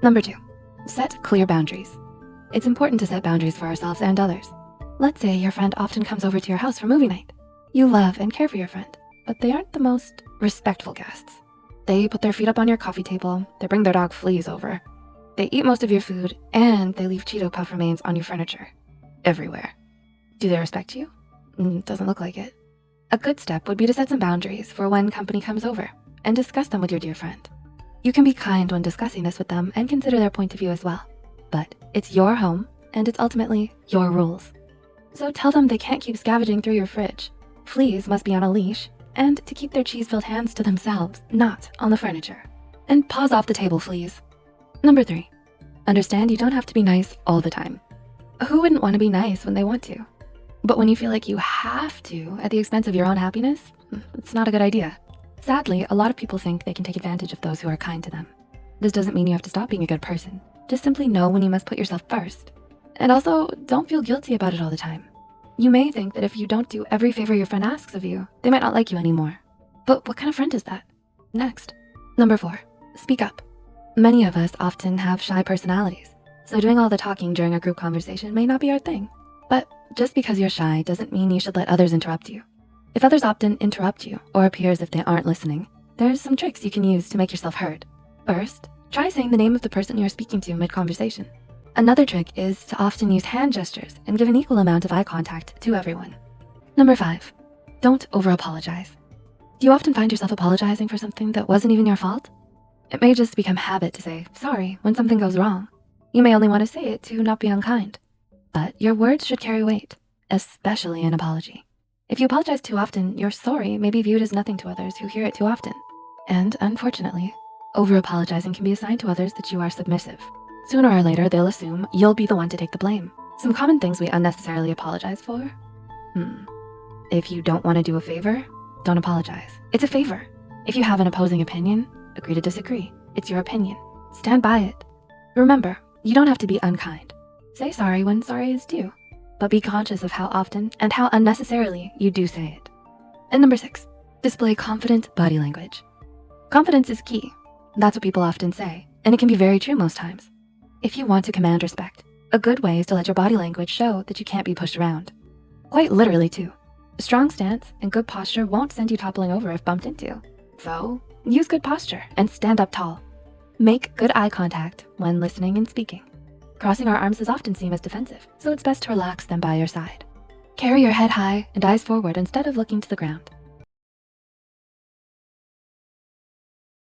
Number 2, set clear boundaries. It's important to set boundaries for ourselves and others. Let's say your friend often comes over to your house for movie night. You love and care for your friend, but they aren't the most respectful guests. They put their feet up on your coffee table, they bring their dog Fleas over, they eat most of your food, and they leave Cheeto Puff remains on your furniture. Everywhere. Do they respect you? Doesn't look like it. A good step would be to set some boundaries for when company comes over and discuss them with your dear friend. You can be kind when discussing this with them and consider their point of view as well. But it's your home and it's ultimately your rules. So tell them they can't keep scavenging through your fridge. Fleas must be on a leash and to keep their cheese-filled hands to themselves, not on the furniture. And paws off the table, Fleas. Number 3, understand you don't have to be nice all the time. Who wouldn't want to be nice when they want to? But when you feel like you have to at the expense of your own happiness, it's not a good idea. Sadly, a lot of people think they can take advantage of those who are kind to them. This doesn't mean you have to stop being a good person. Just simply know when you must put yourself first. And also, don't feel guilty about it all the time. You may think that if you don't do every favor your friend asks of you, they might not like you anymore. But what kind of friend is that? Next. Number 4, speak up. Many of us often have shy personalities, so doing all the talking during a group conversation may not be our thing. But just because you're shy doesn't mean you should let others interrupt you. If others often interrupt you or appear as if they aren't listening, there's some tricks you can use to make yourself heard. First, try saying the name of the person you're speaking to mid-conversation. Another trick is to often use hand gestures and give an equal amount of eye contact to everyone. Number 5, don't over-apologize. Do you often find yourself apologizing for something that wasn't even your fault? It may just become habit to say sorry when something goes wrong. You may only want to say it to not be unkind, but your words should carry weight, especially an apology. If you apologize too often, your sorry may be viewed as nothing to others who hear it too often. And unfortunately, over-apologizing can be a sign to others that you are submissive. Sooner or later, they'll assume you'll be the one to take the blame. Some common things we unnecessarily apologize for. If you don't want to do a favor, don't apologize. It's a favor. If you have an opposing opinion, agree to disagree. It's your opinion. Stand by it. Remember, you don't have to be unkind. Say sorry when sorry is due, but be conscious of how often and how unnecessarily you do say it. And number 6, display confident body language. Confidence is key. That's what people often say, and it can be very true most times. If you want to command respect, a good way is to let your body language show that you can't be pushed around. Quite literally too. A strong stance and good posture won't send you toppling over if bumped into. So use good posture and stand up tall. Make good eye contact when listening and speaking. Crossing our arms is often seen as defensive, so it's best to relax them by your side. Carry your head high and eyes forward instead of looking to the ground.